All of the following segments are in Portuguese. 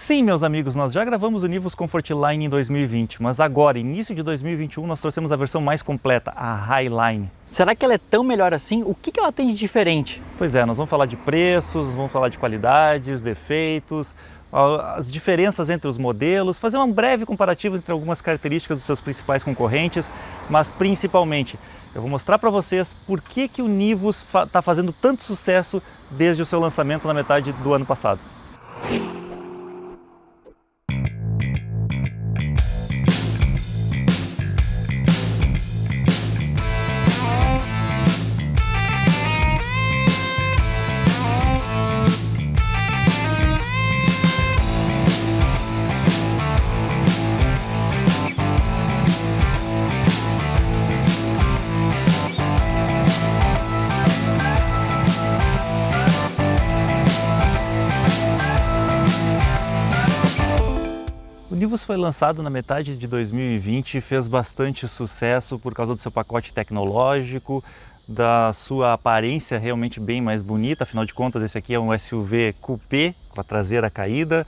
Sim, meus amigos, nós já gravamos o Nivus Comfortline em 2020, mas agora, início de 2021, nós trouxemos a versão mais completa, a Highline. Será que ela é tão melhor assim? O que ela tem de diferente? Pois é, nós vamos falar de preços, vamos falar de qualidades, defeitos, as diferenças entre os modelos, fazer um breve comparativo entre algumas características dos seus principais concorrentes, mas principalmente eu vou mostrar para vocês por que o Nivus está fazendo tanto sucesso desde o seu lançamento na metade do ano passado. O Nivus foi lançado na metade de 2020 e fez bastante sucesso por causa do seu pacote tecnológico, da sua aparência realmente bem mais bonita, afinal de contas esse aqui é um SUV coupé com a traseira caída,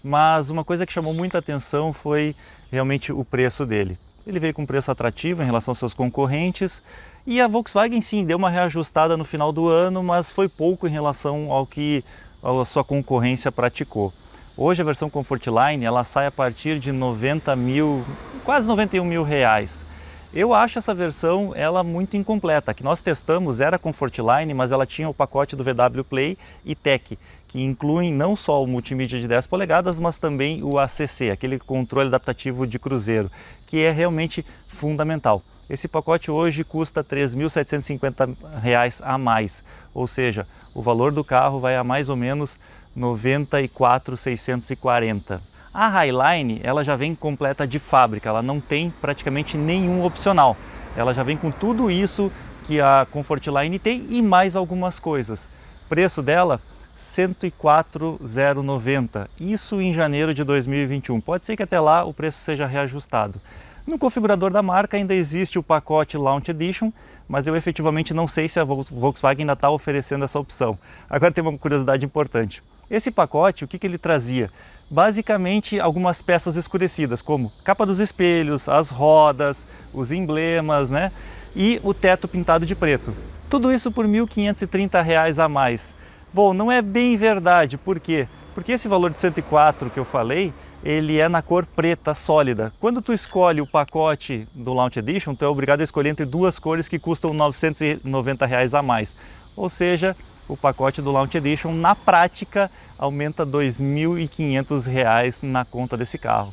mas uma coisa que chamou muita atenção foi realmente o preço dele. Ele veio com um preço atrativo em relação aos seus concorrentes e a Volkswagen sim deu uma reajustada no final do ano, mas foi pouco em relação ao que a sua concorrência praticou. Hoje a versão Comfortline ela sai a partir de 90 mil, quase 91 mil reais. Eu acho essa versão ela muito incompleta. A que nós testamos era a Comfortline, mas ela tinha o pacote do VW Play e Tech, que incluem não só o multimídia de 10 polegadas, mas também o ACC, aquele controle adaptativo de cruzeiro, que é realmente fundamental. Esse pacote hoje custa R$ 3.750 a mais, ou seja, o valor do carro vai a mais ou menos 94.640. A Highline ela já vem completa de fábrica, ela não tem praticamente nenhum opcional. Ela já vem com tudo isso que a Comfortline tem e mais algumas coisas. Preço dela R$ 104.090, isso em janeiro de 2021. Pode ser que até lá o preço seja reajustado. No configurador da marca ainda existe o pacote Launch Edition, mas eu efetivamente não sei se a Volkswagen ainda está oferecendo essa opção. Agora tem uma curiosidade importante. Esse pacote, o que ele trazia? Basicamente algumas peças escurecidas, como capa dos espelhos, as rodas, os emblemas, né? E o teto pintado de preto. Tudo isso por R$ 1.530 a mais. Bom, não é bem verdade, por quê? Porque esse valor de 104 que eu falei, ele é na cor preta sólida. Quando tu escolhe o pacote do Launch Edition, tu é obrigado a escolher entre duas cores que custam R$ 990 a mais. Ou seja, o pacote do Launch Edition, na prática, aumenta R$ 2.500 na conta desse carro.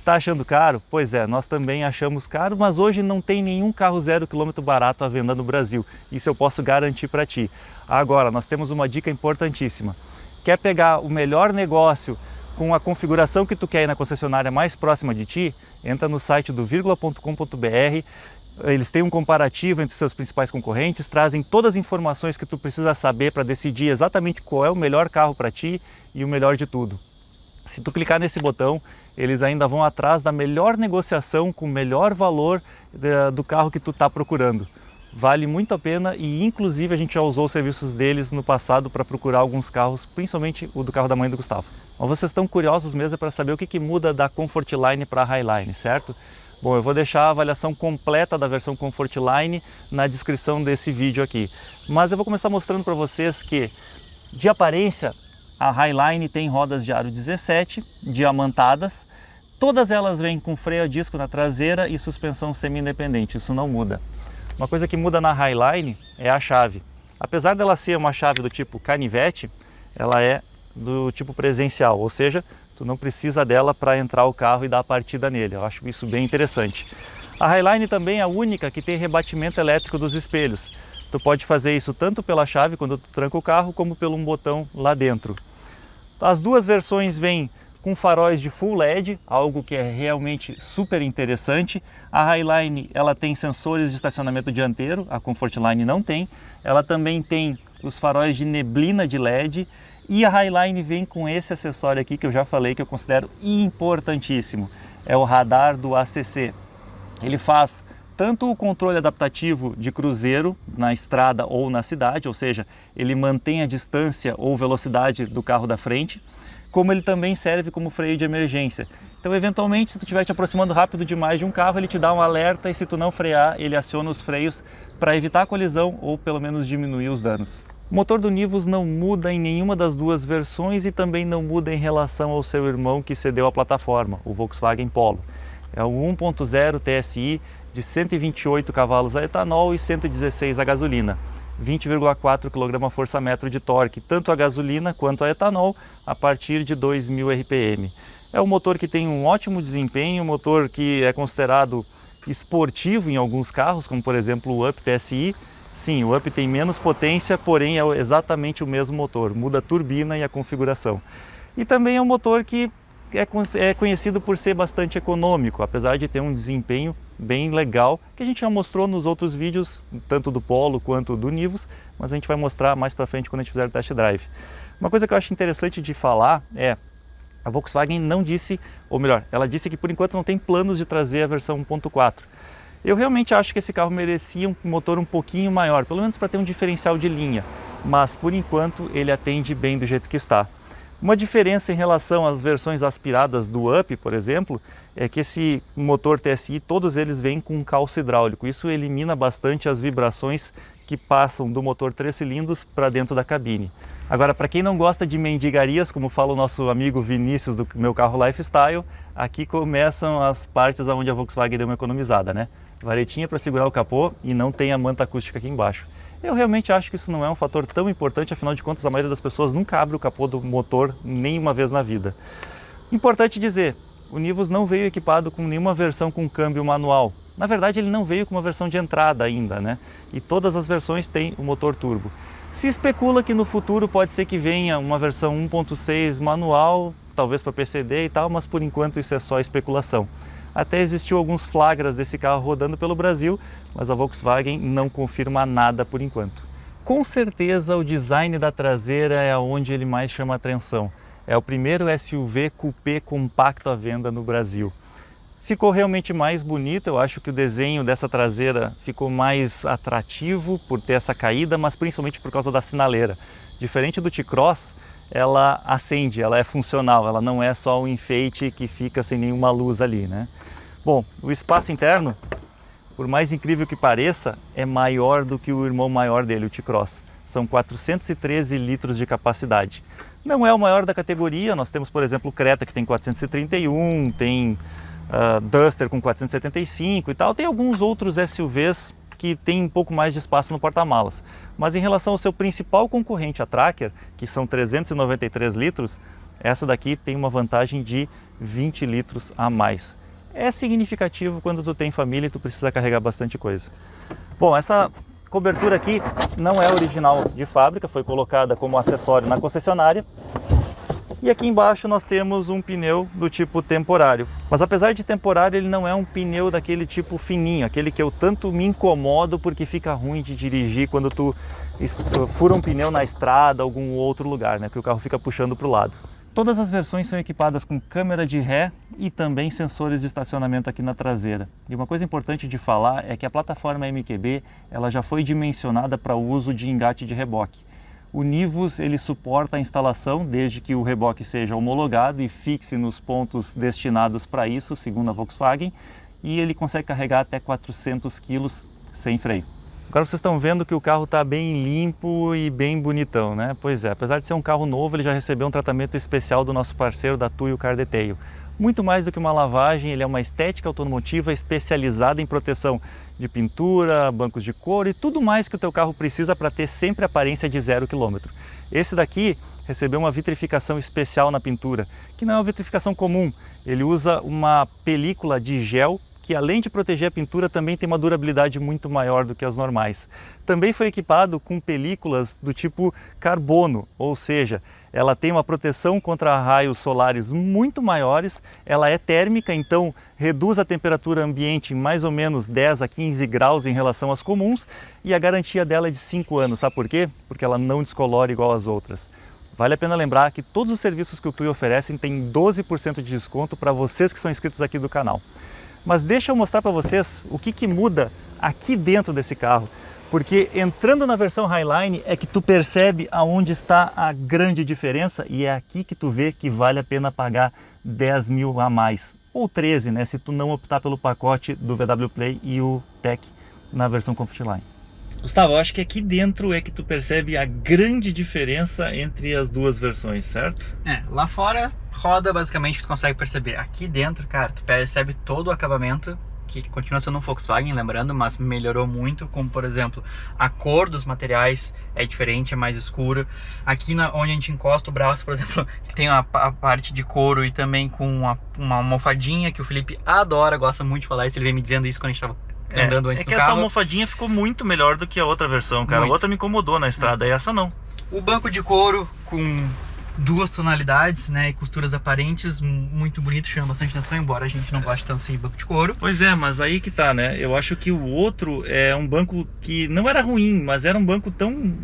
Tá achando caro? Pois é, nós também achamos caro, mas hoje não tem nenhum carro 0 km barato à venda no Brasil. Isso eu posso garantir para ti. Agora, nós temos uma dica importantíssima. Quer pegar o melhor negócio com a configuração que tu quer ir na concessionária mais próxima de ti? Entra no site do virgula.com.br. Eles têm um comparativo entre seus principais concorrentes, trazem todas as informações que tu precisa saber para decidir exatamente qual é o melhor carro para ti e o melhor de tudo. Se tu clicar nesse botão, eles ainda vão atrás da melhor negociação com o melhor valor do carro que tu está procurando. Vale muito a pena e inclusive a gente já usou os serviços deles no passado para procurar alguns carros, principalmente o do carro da mãe do Gustavo. Mas vocês estão curiosos mesmo para saber o que muda da Comfortline para a Highline, certo? Bom, eu vou deixar a avaliação completa da versão Comfortline na descrição desse vídeo aqui. Mas eu vou começar mostrando para vocês que, de aparência, a Highline tem rodas de aro 17, diamantadas. Todas elas vêm com freio a disco na traseira e suspensão semi-independente, isso não muda. Uma coisa que muda na Highline é a chave. Apesar dela ser uma chave do tipo canivete, ela é do tipo presencial, ou seja, tu não precisa dela para entrar o carro e dar a partida nele. Eu acho isso bem interessante. A Highline também é a única que tem rebatimento elétrico dos espelhos. Tu pode fazer isso tanto pela chave quando tu tranca o carro, como pelo um botão lá dentro. As duas versões vêm com faróis de Full LED, algo que é realmente super interessante. A Highline ela tem sensores de estacionamento dianteiro, a Comfortline não tem. Ela também tem os faróis de neblina de LED. E a Highline vem com esse acessório aqui que eu já falei que eu considero importantíssimo. É o radar do ACC. Ele faz tanto o controle adaptativo de cruzeiro na estrada ou na cidade, ou seja, ele mantém a distância ou velocidade do carro da frente, como ele também serve como freio de emergência. Então, eventualmente, se tu estiver te aproximando rápido demais de um carro, ele te dá um alerta e se tu não frear, ele aciona os freios para evitar a colisão ou pelo menos diminuir os danos. O motor do Nivus não muda em nenhuma das duas versões e também não muda em relação ao seu irmão que cedeu a plataforma, o Volkswagen Polo. É o 1.0 TSI de 128 cavalos a etanol e 116 a gasolina. 20,4 kgfm de torque, tanto a gasolina quanto a etanol, a partir de 2.000 RPM. É um motor que tem um ótimo desempenho, um motor que é considerado esportivo em alguns carros, como por exemplo o Up TSI. Sim, o Up tem menos potência, porém é exatamente o mesmo motor, muda a turbina e a configuração. E também é um motor que é conhecido por ser bastante econômico, apesar de ter um desempenho bem legal, que a gente já mostrou nos outros vídeos, tanto do Polo quanto do Nivus, mas a gente vai mostrar mais para frente quando a gente fizer o test drive. Uma coisa que eu acho interessante de falar é, a Volkswagen não disse, ou melhor, ela disse que por enquanto não tem planos de trazer a versão 1.4. Eu realmente acho que esse carro merecia um motor um pouquinho maior, pelo menos para ter um diferencial de linha, mas por enquanto ele atende bem do jeito que está. Uma diferença em relação às versões aspiradas do Up, por exemplo, é que esse motor TSI, todos eles vêm com um calço hidráulico. Isso elimina bastante as vibrações que passam do motor 3 cilindros para dentro da cabine. Agora, para quem não gosta de mendigarias, como fala o nosso amigo Vinícius do Meu Carro Lifestyle, aqui começam as partes onde a Volkswagen deu uma economizada, né? Varetinha para segurar o capô e não tem a manta acústica aqui embaixo. Eu realmente acho que isso não é um fator tão importante, afinal de contas a maioria das pessoas nunca abre o capô do motor nenhuma vez na vida. Importante dizer, o Nivus não veio equipado com nenhuma versão com câmbio manual. Na verdade ele não veio com uma versão de entrada ainda, né? E todas as versões têm o motor turbo. Se especula que no futuro pode ser que venha uma versão 1.6 manual, talvez para PCD e tal, mas por enquanto isso é só especulação. Até existiu alguns flagras desse carro rodando pelo Brasil, mas a Volkswagen não confirma nada por enquanto. Com certeza o design da traseira é onde ele mais chama atenção. É o primeiro SUV coupé compacto à venda no Brasil. Ficou realmente mais bonito, eu acho que o desenho dessa traseira ficou mais atrativo por ter essa caída, mas principalmente por causa da sinaleira. Diferente do T-Cross, ela acende, ela é funcional, ela não é só um enfeite que fica sem nenhuma luz ali, né? Bom, o espaço interno, por mais incrível que pareça, é maior do que o irmão maior dele, o T-Cross. São 413 litros de capacidade. Não é o maior da categoria, nós temos, por exemplo, o Creta que tem 431, tem Duster com 475 e tal. Tem alguns outros SUVs que tem um pouco mais de espaço no porta-malas. Mas em relação ao seu principal concorrente, a Tracker, que são 393 litros, essa daqui tem uma vantagem de 20 litros a mais. É significativo quando tu tem família e tu precisa carregar bastante coisa. Bom, essa cobertura aqui não é original de fábrica, foi colocada como acessório na concessionária. E aqui embaixo nós temos um pneu do tipo temporário. Mas apesar de temporário, ele não é um pneu daquele tipo fininho, aquele que eu tanto me incomodo porque fica ruim de dirigir quando tu fura um pneu na estrada, algum outro lugar, né? Que o carro fica puxando para o lado. Todas as versões são equipadas com câmera de ré e também sensores de estacionamento aqui na traseira. E uma coisa importante de falar é que a plataforma MQB ela já foi dimensionada para o uso de engate de reboque. O Nivus ele suporta a instalação desde que o reboque seja homologado e fixe nos pontos destinados para isso, segundo a Volkswagen, e ele consegue carregar até 400 kg sem freio. Agora vocês estão vendo que o carro está bem limpo e bem bonitão, né? Pois é, apesar de ser um carro novo, ele já recebeu um tratamento especial do nosso parceiro da Tuyo Car Detail. Muito mais do que uma lavagem, ele é uma estética automotiva especializada em proteção de pintura, bancos de couro e tudo mais que o teu carro precisa para ter sempre aparência de 0 km. Esse daqui recebeu uma vitrificação especial na pintura, que não é uma vitrificação comum. Ele usa uma película de gel que além de proteger a pintura também tem uma durabilidade muito maior do que as normais. Também foi equipado com películas do tipo carbono, ou seja, ela tem uma proteção contra raios solares muito maiores, ela é térmica, então reduz a temperatura ambiente em mais ou menos 10 a 15 graus em relação às comuns e a garantia dela é de 5 anos, sabe por quê? Porque ela não descolora igual as outras. Vale a pena lembrar que todos os serviços que o Tuyo oferece têm 12% de desconto para vocês que são inscritos aqui do canal. Mas deixa eu mostrar para vocês o que muda aqui dentro desse carro. Porque entrando na versão Highline é que tu percebe aonde está a grande diferença e é aqui que tu vê que vale a pena pagar 10 mil a mais, ou 13, né, se tu não optar pelo pacote do VW Play e o Tech na versão Comfortline. Gustavo, eu acho que aqui dentro é que tu percebe a grande diferença entre as duas versões, certo? Lá fora roda basicamente, tu consegue perceber. Aqui dentro, cara, tu percebe todo o acabamento, que continua sendo um Volkswagen, lembrando, mas melhorou muito, como por exemplo, a cor dos materiais é diferente, é mais escura. Aqui onde a gente encosta o braço, por exemplo, tem a parte de couro e também com uma almofadinha que o Felipe adora, gosta muito de falar isso, ele vem me dizendo isso quando a gente tava andando antes do carro. Essa almofadinha ficou muito melhor do que a outra versão, cara. A outra me incomodou na estrada, e essa não. O banco de couro com duas tonalidades, né, e costuras aparentes, muito bonito, chama bastante atenção, embora a gente não goste tanto assim de banco de couro. Pois é, mas aí que tá, né? Eu acho que o outro é um banco que não era ruim, mas era um banco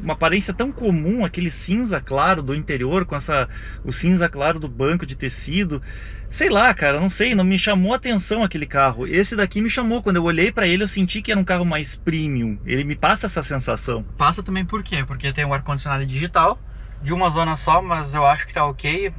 uma aparência tão comum, aquele cinza claro do interior com o cinza claro do banco de tecido. Sei lá, cara, não sei, não me chamou a atenção aquele carro. Esse daqui me chamou, quando eu olhei pra ele eu senti que era um carro mais premium. Ele me passa essa sensação. Passa também por quê? Porque tem um ar-condicionado digital, de uma zona só, mas eu acho que tá ok.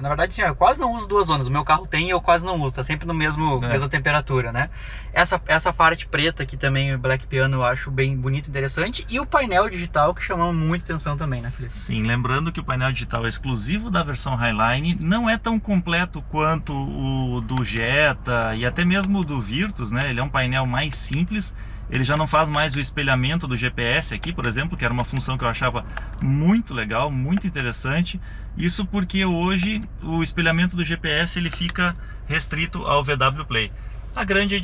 Na verdade, sim, eu quase não uso duas zonas. O meu carro tem e eu quase não uso, tá sempre no mesma temperatura, né? Essa parte preta aqui também, o Black Piano, eu acho bem bonito, interessante. E o painel digital que chamou muita atenção também, né, Felipe? Sim, lembrando que o painel digital é exclusivo da versão Highline, não é tão completo quanto o do Jetta e até mesmo o do Virtus, né? Ele é um painel mais simples. Ele já não faz mais o espelhamento do GPS aqui, por exemplo, que era uma função que eu achava muito legal, muito interessante. Isso porque hoje o espelhamento do GPS ele fica restrito ao VW Play.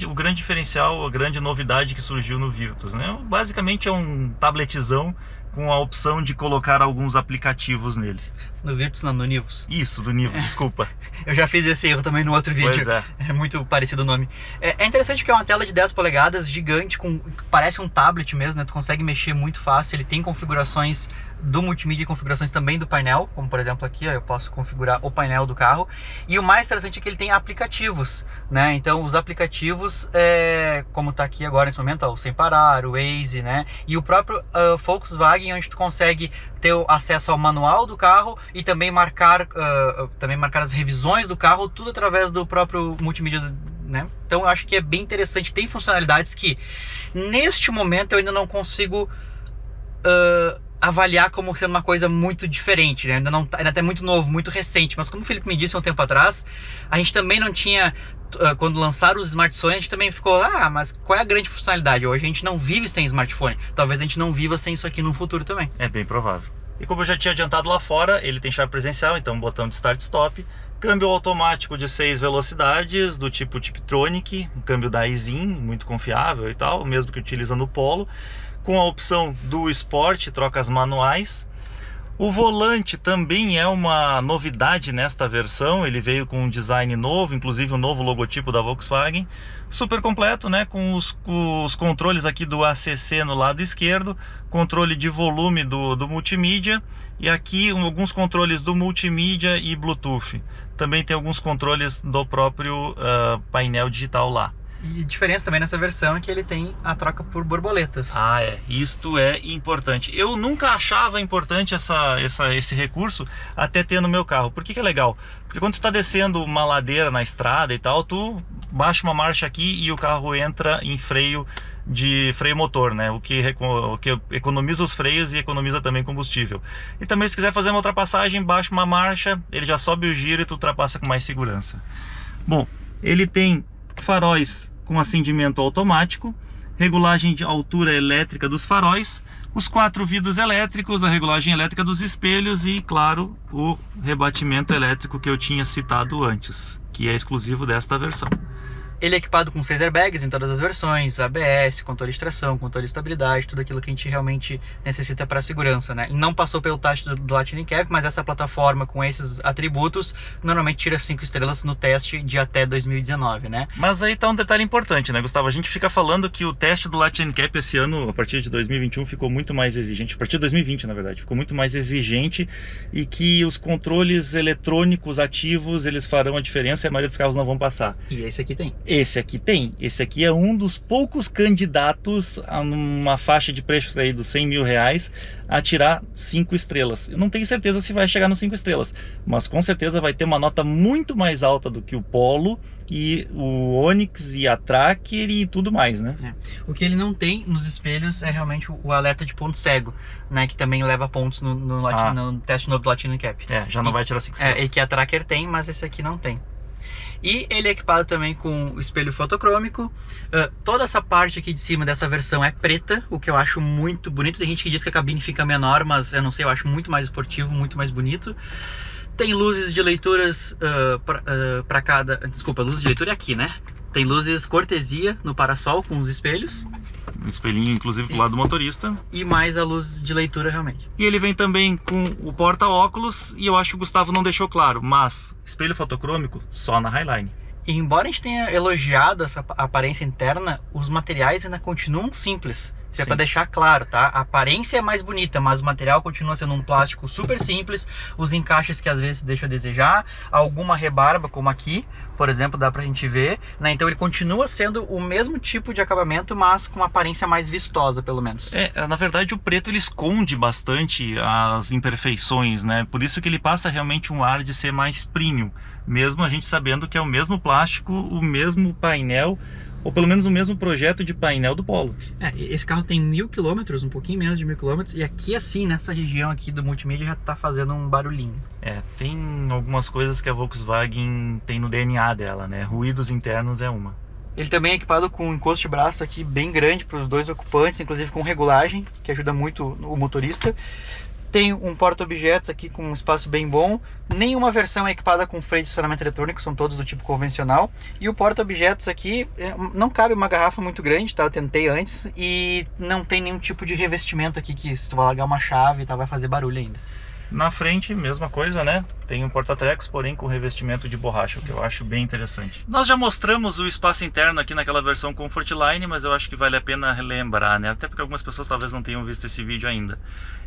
O grande diferencial, a grande novidade que surgiu no Virtus, né? Basicamente é um tabletzão com a opção de colocar alguns aplicativos nele. No Virtus não, no Nivus. Isso, do Nivus, desculpa. Eu já fiz esse erro também no outro vídeo. Pois é. É muito parecido o nome. É interessante porque é uma tela de 10 polegadas, gigante, parece um tablet mesmo, né? Tu consegue mexer muito fácil, ele tem configurações do multimídia e configurações também do painel, como por exemplo aqui, ó, eu posso configurar o painel do carro. E o mais interessante é que ele tem aplicativos, né? Então os aplicativos, como tá aqui agora nesse momento, ó, o Sem Parar, o Waze, né? E o próprio Volkswagen, onde tu consegue ter acesso ao manual do carro e também marcar as revisões do carro, tudo através do próprio multimídia, né? Então eu acho que é bem interessante, tem funcionalidades que neste momento eu ainda não consigo avaliar como sendo uma coisa muito diferente, né? Ainda é muito novo, muito recente, mas como o Felipe me disse há um tempo atrás, a gente também não tinha, quando lançaram os smartphones, a gente também ficou, mas qual é a grande funcionalidade? Hoje a gente não vive sem smartphone, talvez a gente não viva sem isso aqui no futuro também. É bem provável. E como eu já tinha adiantado lá fora, ele tem chave presencial, então botão de start-stop, câmbio automático de 6 velocidades, do tipo Tiptronic, um câmbio da Aisin, muito confiável e tal, mesmo que utiliza no Polo, com a opção do Sport, trocas manuais. O volante também é uma novidade nesta versão, ele veio com um design novo, inclusive um novo logotipo da Volkswagen, super completo, né? Com os controles aqui do ACC no lado esquerdo, controle de volume do multimídia e aqui alguns controles do multimídia e Bluetooth. Também tem alguns controles do próprio painel digital lá. E diferença também nessa versão é que ele tem a troca por borboletas. Isto é importante. Eu nunca achava importante esse recurso até ter no meu carro. Por que é legal? Porque quando tu está descendo uma ladeira na estrada e tal, tu baixa uma marcha aqui e o carro entra em freio motor, né? O que economiza os freios e economiza também combustível. E também se quiser fazer uma ultrapassagem, baixa uma marcha, ele já sobe o giro e tu ultrapassa com mais segurança. Bom, ele tem faróis com acendimento automático, regulagem de altura elétrica dos faróis, os 4 vidros elétricos, a regulagem elétrica dos espelhos e, claro, o rebatimento elétrico que eu tinha citado antes, que é exclusivo desta versão. Ele é equipado com 6 airbags em todas as versões, ABS, controle de tração, controle de estabilidade, tudo aquilo que a gente realmente necessita para a segurança, né? E não passou pelo teste do Lightning Cap, mas essa plataforma com esses atributos normalmente tira 5 estrelas no teste de até 2019, né? Mas aí tá um detalhe importante, né, Gustavo? A gente fica falando que o teste do Lightning Cap esse ano, a partir de 2021, ficou muito mais exigente, a partir de 2020, na verdade, ficou muito mais exigente e que os controles eletrônicos ativos, eles farão a diferença e a maioria dos carros não vão passar. E esse aqui tem. Esse aqui tem. Esse aqui é um dos poucos candidatos a uma faixa de preço aí dos 100 mil reais a tirar 5 estrelas. Eu não tenho certeza se vai chegar nos 5 estrelas, mas com certeza vai ter uma nota muito mais alta do que o Polo e o Onix e a Tracker e tudo mais, né? O que ele não tem nos espelhos é realmente o alerta de ponto cego, né? Que também leva pontos no teste novo do Latino Cap. Já não vai tirar 5 estrelas. E que a Tracker tem, mas esse aqui não tem. E ele é equipado também com o espelho fotocrômico. Toda essa parte aqui de cima dessa versão é preta, o que eu acho muito bonito. Tem gente que diz que a cabine fica menor, mas eu não sei, eu acho muito mais esportivo, muito mais bonito. Tem luzes de leituras para cada... Desculpa, luzes de leitura é aqui, né? Tem luzes cortesia no parasol com os espelhos. Um espelhinho, inclusive, pro lado do motorista. E mais a luz de leitura, realmente. E ele vem também com o porta-óculos, e eu acho que o Gustavo não deixou claro, mas espelho fotocrômico só na Highline. E embora a gente tenha elogiado essa aparência interna, os materiais ainda continuam simples. Isso é para deixar claro, tá? A aparência é mais bonita, mas o material continua sendo um plástico super simples. Os encaixes que às vezes deixam a desejar. Alguma rebarba, como aqui, por exemplo, dá pra gente ver, né? Então ele continua sendo o mesmo tipo de acabamento, mas com uma aparência mais vistosa, pelo menos. Na verdade o preto ele esconde bastante as imperfeições, né? Por isso que ele passa realmente um ar de ser mais premium, mesmo a gente sabendo que é o mesmo plástico, o mesmo painel, ou pelo menos o mesmo projeto de painel do Polo. Esse carro tem 1000 km, um pouquinho menos de 1000 km, e aqui assim, nessa região aqui do multimídia já tá fazendo um barulhinho. Tem algumas coisas que a Volkswagen tem no DNA dela, né? Ruídos internos é uma. Ele também é equipado com um encosto de braço aqui bem grande para os dois ocupantes, inclusive com regulagem, que ajuda muito o motorista. Tem um porta-objetos aqui com um espaço bem bom. Nenhuma versão é equipada com freio de estacionamento eletrônico, são todos do tipo convencional. E o porta-objetos aqui, não cabe uma garrafa muito grande, tá? Eu tentei antes. E não tem nenhum tipo de revestimento aqui que se tu vai largar uma chave, tá, vai fazer barulho ainda. Na frente, mesma coisa, né? Tem um porta-trecos, porém com revestimento de borracha, o que eu acho bem interessante. Nós já mostramos o espaço interno aqui naquela versão Comfortline, mas eu acho que vale a pena relembrar, né? Até porque algumas pessoas talvez não tenham visto esse vídeo ainda.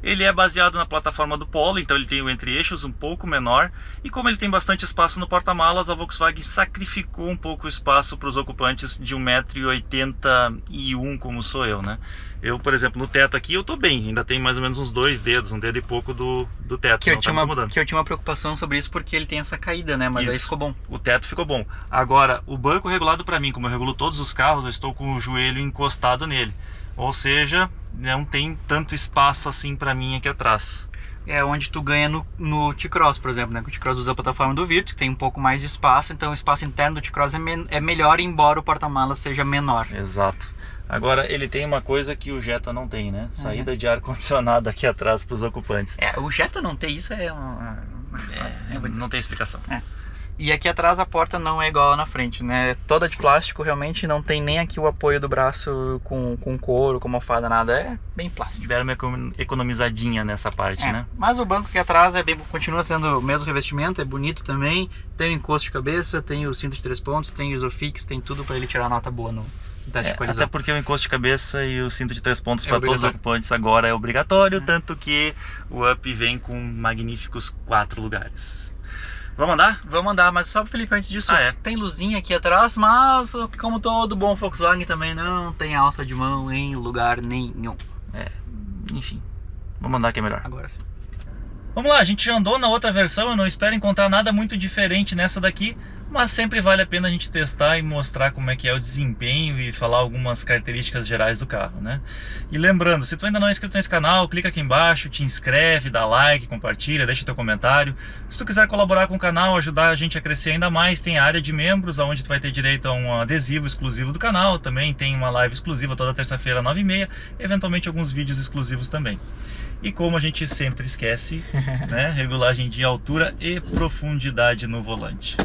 Ele é baseado na plataforma do Polo, então ele tem o entre-eixos um pouco menor. E como ele tem bastante espaço no porta-malas, a Volkswagen sacrificou um pouco o espaço para os ocupantes de 1,81 m, como sou eu, né? Eu, por exemplo, no teto aqui eu tô bem, ainda tem mais ou menos uns 2 dedos, um dedo e pouco do teto. Que eu tinha uma preocupação sobre isso porque ele tem essa caída, né? Mas aí ficou bom. O teto ficou bom. Agora, o banco regulado para mim, como eu regulo todos os carros, eu estou com o joelho encostado nele. Ou seja, não tem tanto espaço assim para mim aqui atrás. É onde tu ganha no T-Cross, por exemplo, né? O T-Cross usa a plataforma do Virtus, que tem um pouco mais de espaço, então o espaço interno do T-Cross é melhor, embora o porta-malas seja menor. Exato. Agora, ele tem uma coisa que o Jetta não tem, né? Saída de ar-condicionado aqui atrás para os ocupantes. O Jetta não tem isso, não tem explicação. E aqui atrás a porta não é igual na frente, né? Toda de plástico, realmente não tem nem aqui o apoio do braço com couro, com almofada, nada. É bem plástico. Deram uma economizadinha nessa parte, né? Mas o banco aqui atrás continua sendo o mesmo revestimento, é bonito também. Tem o encosto de cabeça, tem o cinto de 3 pontos, tem o Isofix, tem tudo para ele tirar a nota boa no teste de colisão. Até porque o encosto de cabeça e o cinto de 3 pontos para todos os ocupantes agora é obrigatório, tanto que o Up vem com magníficos 4 lugares. Vamos andar? Vamos andar, mas só, Felipe, antes disso, tem luzinha aqui atrás, mas como todo bom Volkswagen também não tem alça de mão em lugar nenhum. Enfim, vamos andar que é melhor. Agora sim. Vamos lá, a gente já andou na outra versão, eu não espero encontrar nada muito diferente nessa daqui, mas sempre vale a pena a gente testar e mostrar como é que é o desempenho e falar algumas características gerais do carro, né? E lembrando, se tu ainda não é inscrito nesse canal, clica aqui embaixo, te inscreve, dá like, compartilha, deixa teu comentário. Se tu quiser colaborar com o canal, ajudar a gente a crescer ainda mais, tem a área de membros, onde tu vai ter direito a um adesivo exclusivo do canal, também tem uma live exclusiva toda terça-feira, 9h30, eventualmente alguns vídeos exclusivos também. E como a gente sempre esquece, né, regulagem de altura e profundidade no volante.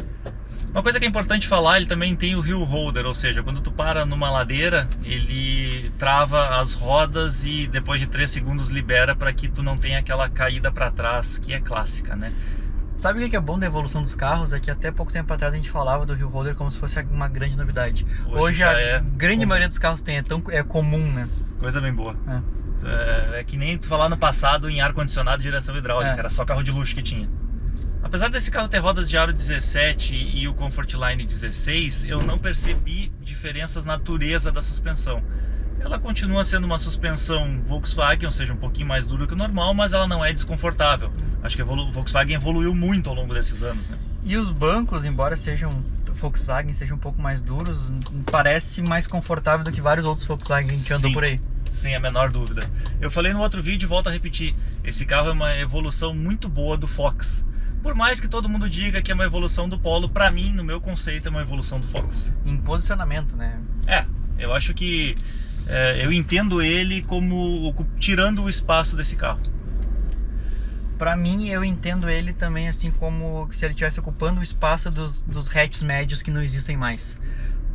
Uma coisa que é importante falar, ele também tem o hill holder, ou seja, quando tu para numa ladeira, ele trava as rodas e depois de 3 segundos libera para que tu não tenha aquela caída para trás, que é clássica, né? Sabe o que é bom da evolução dos carros? É que até pouco tempo atrás a gente falava do hill holder como se fosse uma grande novidade. Hoje a grande maioria dos carros tem, é comum, né? Coisa bem boa. É que nem tu falar no passado em ar-condicionado e direção hidráulica, era só carro de luxo que tinha. Apesar desse carro ter rodas de aro 17 e o Comfortline 16, eu não percebi diferenças na dureza da suspensão. Ela continua sendo uma suspensão Volkswagen, ou seja, um pouquinho mais dura que o normal, mas ela não é desconfortável. Acho que a Volkswagen evoluiu muito ao longo desses anos, né? E os bancos, embora sejam Volkswagen, sejam um pouco mais duros, parece mais confortável do que vários outros Volkswagen que a gente andou por aí. Sem a menor dúvida. Eu falei no outro vídeo e volto a repetir, esse carro é uma evolução muito boa do Fox. Por mais que todo mundo diga que é uma evolução do Polo, pra mim, no meu conceito, é uma evolução do Fox. Em posicionamento, né? Eu acho que eu entendo ele como tirando o espaço desse carro. Pra mim, eu entendo ele também assim como se ele estivesse ocupando o espaço dos hatches médios que não existem mais.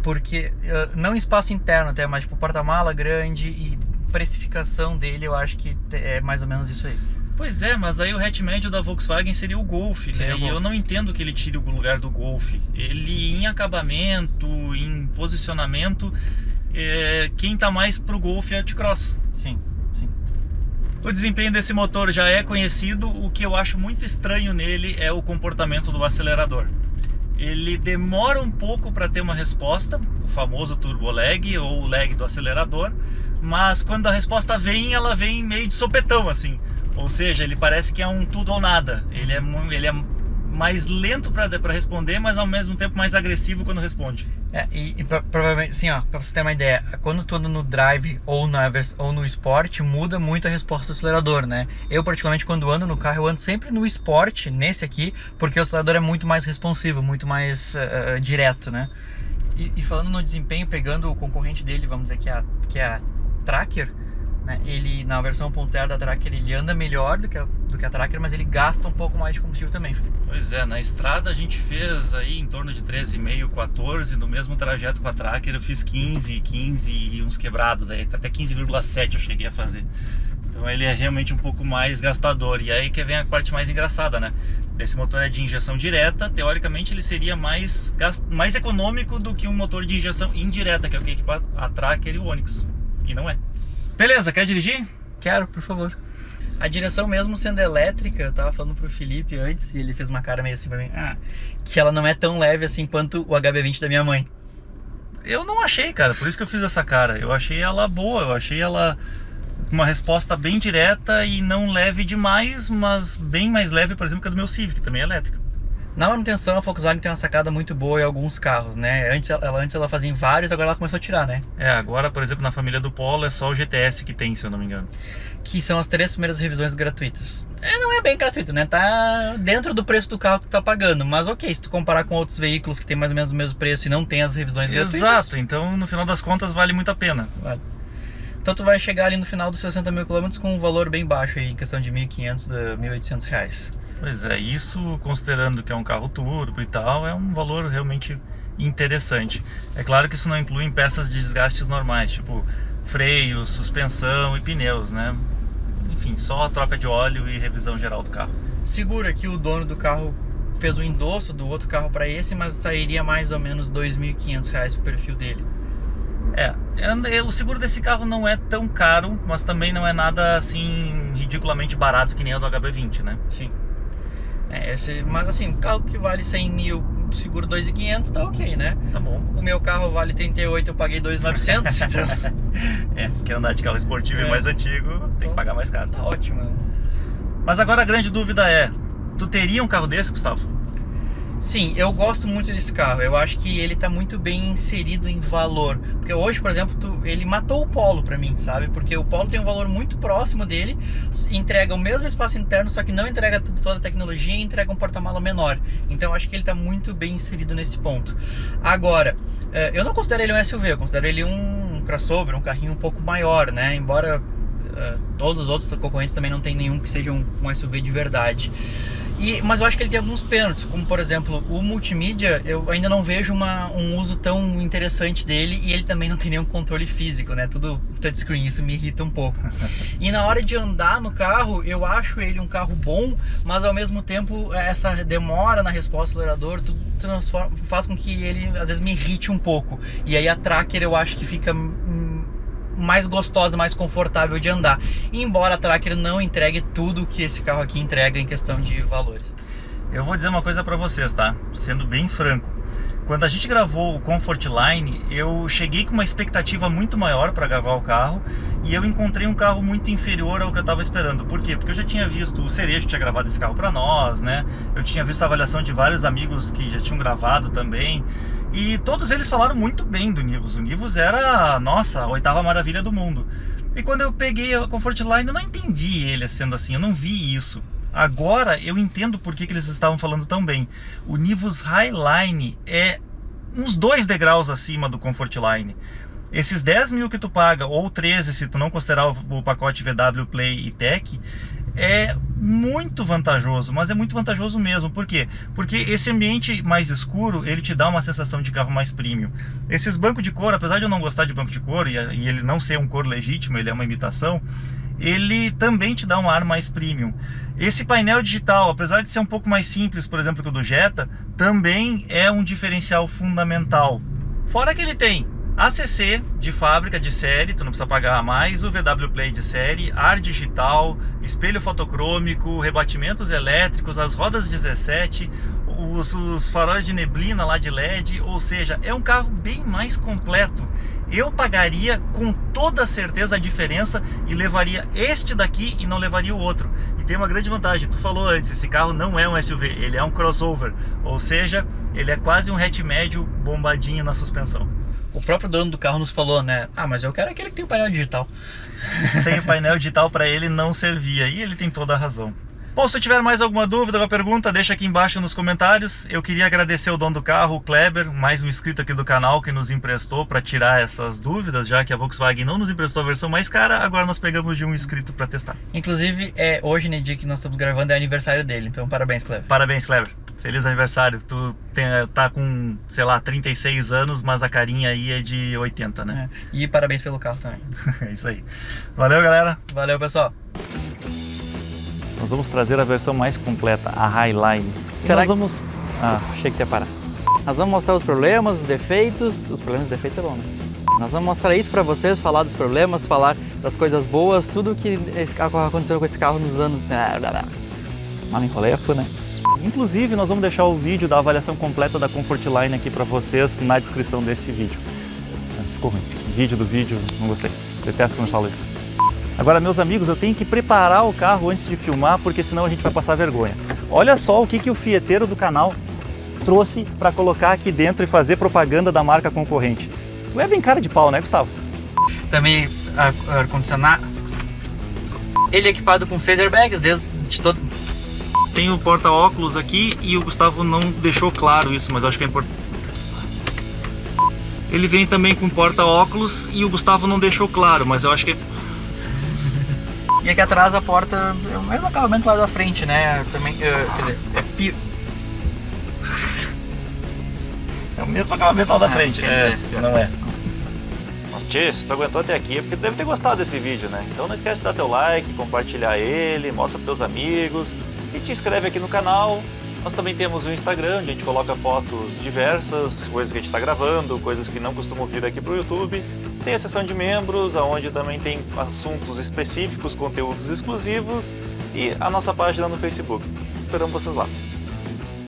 Porque, não espaço interno até, mas tipo, porta-mala grande e precificação dele, eu acho que é mais ou menos isso aí. Pois é, mas aí o hatch médio da Volkswagen seria o Golf, né? E eu não entendo que ele tire o lugar do Golf. Ele, em acabamento, em posicionamento, quem tá mais pro Golf é o T-Cross. Sim, sim. O desempenho desse motor já é conhecido, o que eu acho muito estranho nele é o comportamento do acelerador. Ele demora um pouco para ter uma resposta, o famoso turbo lag ou o lag do acelerador, mas quando a resposta vem, ela vem meio de sopetão assim. Ou seja, ele parece que é um tudo ou nada. Ele é mais lento para responder, mas ao mesmo tempo mais agressivo quando responde. Provavelmente, assim, ó, pra você ter uma ideia, quando tu anda no Drive ou no Sport, muda muito a resposta do acelerador, né? Eu, particularmente, quando ando no carro, eu ando sempre no Sport, nesse aqui, porque o acelerador é muito mais responsivo, muito mais direto, né? E falando no desempenho, pegando o concorrente dele, vamos dizer que é a Tracker, né? Ele, na versão 1.0 da Tracker, ele anda melhor do que a Tracker, mas ele gasta um pouco mais de combustível também. Pois é, na estrada a gente fez aí em torno de 13,5, 14, no mesmo trajeto com a Tracker eu fiz 15 e uns quebrados, aí até 15,7 eu cheguei a fazer. Então ele é realmente um pouco mais gastador, e aí que vem a parte mais engraçada, né? Esse motor é de injeção direta, teoricamente ele seria mais econômico do que um motor de injeção indireta, que é o que equipa a Tracker e o Onix, e não é. Beleza, quer dirigir? Quero, por favor. A direção mesmo sendo elétrica, eu tava falando pro Felipe antes, e ele fez uma cara meio assim pra mim, que ela não é tão leve assim quanto o HB20 da minha mãe. Eu não achei, cara, por isso que eu fiz essa cara. Eu achei ela boa, eu achei ela uma resposta bem direta e não leve demais, mas bem mais leve, por exemplo, que a do meu Civic, que também é elétrica. Na manutenção, a Volkswagen tem uma sacada muito boa em alguns carros, né? Antes ela fazia em vários, agora ela começou a tirar, né? Agora, por exemplo, na família do Polo é só o GTS que tem, se eu não me engano. Que são as 3 primeiras revisões gratuitas. Não é bem gratuito, né? Tá dentro do preço do carro que tu tá pagando. Mas ok, se tu comparar com outros veículos que tem mais ou menos o mesmo preço e não tem as revisões gratuitas... Exato, então no final das contas vale muito a pena. Vale. Então tu vai chegar ali no final dos 60 mil quilômetros com um valor bem baixo aí, em questão de R$1.500 a R$1.800. Pois é, isso considerando que é um carro turbo e tal, é um valor realmente interessante. É claro que isso não inclui em peças de desgastes normais, tipo freios, suspensão e pneus, né? Enfim, só a troca de óleo e revisão geral do carro. Segura que o dono do carro fez o endosso do outro carro para esse, mas sairia mais ou menos R$2.500 pro perfil dele. O seguro desse carro não é tão caro, mas também não é nada assim ridiculamente barato que nem o do HB20, né? Sim. Mas assim, um carro que vale 100 mil, seguro 2.500, tá ok, né? Tá bom. O meu carro vale 38, eu paguei 2.900, então... Quer andar de carro esportivo e mais antigo, tem que pagar mais caro. Tá ótimo, né? Mas agora a grande dúvida é, tu teria um carro desse, Gustavo? Sim, eu gosto muito desse carro. Eu acho que ele tá muito bem inserido em valor. Porque hoje, por exemplo, ele matou o Polo pra mim, sabe? Porque o Polo tem um valor muito próximo dele, entrega o mesmo espaço interno, só que não entrega toda a tecnologia e entrega um porta-mala menor. Então eu acho que ele tá muito bem inserido nesse ponto. Agora, eu não considero ele um SUV, eu considero ele um crossover, um carrinho um pouco maior, né? Embora todos os outros concorrentes também não tem nenhum que seja um SUV de verdade. Mas eu acho que ele tem alguns pênaltis, como por exemplo, o multimídia, eu ainda não vejo um uso tão interessante dele, e ele também não tem nenhum controle físico, né? Tudo touchscreen, isso me irrita um pouco. E na hora de andar no carro, eu acho ele um carro bom, mas ao mesmo tempo essa demora na resposta do acelerador, tudo faz com que ele às vezes me irrite um pouco. E aí a Tracker eu acho que fica mais gostosa, mais confortável de andar. E embora a Tracker não entregue tudo que esse carro aqui entrega em questão de valores. Eu vou dizer uma coisa para vocês, tá? Sendo bem franco. Quando a gente gravou o Comfortline, eu cheguei com uma expectativa muito maior para gravar o carro e eu encontrei um carro muito inferior ao que eu estava esperando. Por quê? Porque eu já tinha visto, o Cerejo tinha gravado esse carro para nós, né? Eu tinha visto a avaliação de vários amigos que já tinham gravado também e todos eles falaram muito bem do Nivus. O Nivus era, nossa, a 8ª maravilha do mundo. E quando eu peguei o Comfortline, eu não entendi ele sendo assim, eu não vi isso. Agora eu entendo por que eles estavam falando tão bem. O Nivus Highline é uns 2 degraus acima do Comfortline. Esses 10 mil que tu paga, ou 13 se tu não considerar o pacote VW Play e Tech, é muito vantajoso, mas é muito vantajoso mesmo. Por quê? Porque esse ambiente mais escuro, ele te dá uma sensação de carro mais premium. Esses bancos de couro, apesar de eu não gostar de banco de couro e ele não ser um couro legítimo, ele é uma imitação, ele também te dá um ar mais premium. Esse painel digital, apesar de ser um pouco mais simples, por exemplo, que o do Jetta, também é um diferencial fundamental. Fora que ele tem ACC de fábrica, de série, tu não precisa pagar mais, o VW Play de série, ar digital, espelho fotocrômico, rebatimentos elétricos, as rodas 17, os faróis de neblina lá de LED, ou seja, é um carro bem mais completo. Eu pagaria com toda certeza a diferença e levaria este daqui e não levaria o outro. E tem uma grande vantagem, tu falou antes, esse carro não é um SUV, ele é um crossover, ou seja, ele é quase um hatch médio bombadinho na suspensão. O próprio dono do carro nos falou, né? Ah, mas eu quero aquele que tem o painel digital. Sem o painel digital para ele não servia, e ele tem toda a razão. Bom, se tiver mais alguma dúvida, alguma pergunta, deixa aqui embaixo nos comentários. Eu queria agradecer o dono do carro, o Kleber, mais um inscrito aqui do canal que nos emprestou para tirar essas dúvidas, já que a Volkswagen não nos emprestou a versão mais cara, agora nós pegamos de um inscrito para testar. Inclusive, hoje, no dia que nós estamos gravando, é aniversário dele, então parabéns, Kleber. Parabéns, Kleber. Feliz aniversário. Tu tá com, sei lá, 36 anos, mas a carinha aí é de 80, né? E parabéns pelo carro também. É isso aí. Valeu, galera. Valeu, pessoal. Nós vamos trazer a versão mais completa, a Highline. Será nós vamos... Ah, achei que ia parar. Nós vamos mostrar os problemas, os defeitos. Os problemas e defeitos é bom, né? Nós vamos mostrar isso pra vocês, falar dos problemas, falar das coisas boas, tudo que aconteceu com esse carro nos anos... Mal enrolei a fã, né? Inclusive, nós vamos deixar o vídeo da avaliação completa da Comfortline aqui pra vocês na descrição desse vídeo. Ficou ruim. Vídeo do vídeo, não gostei. Detesto quando eu falo isso. Agora, meus amigos, eu tenho que preparar o carro antes de filmar, porque senão a gente vai passar vergonha. Olha só o que o fieteiro do canal trouxe para colocar aqui dentro e fazer propaganda da marca concorrente. Tu é bem cara de pau, né, Gustavo? Também ar-condicionado. Ele é equipado com 6 airbags, desde todo... Tem o porta-óculos aqui e o Gustavo não deixou claro isso, mas eu acho que é importante. Ele vem também com porta-óculos e o Gustavo não deixou claro, mas eu acho que... E aqui atrás a porta é o mesmo acabamento lá da frente, né? Também, quer dizer, é o mesmo acabamento lá da frente, né? Não é. Mas tchê, se tu aguentou até aqui é porque tu deve ter gostado desse vídeo, né? Então não esquece de dar teu like, compartilhar ele, mostra pros teus amigos e te inscreve aqui no canal. Nós também temos o Instagram, onde a gente coloca fotos diversas, coisas que a gente está gravando, coisas que não costumam vir aqui para o YouTube. Tem a seção de membros, onde também tem assuntos específicos, conteúdos exclusivos e a nossa página no Facebook. Esperamos vocês lá.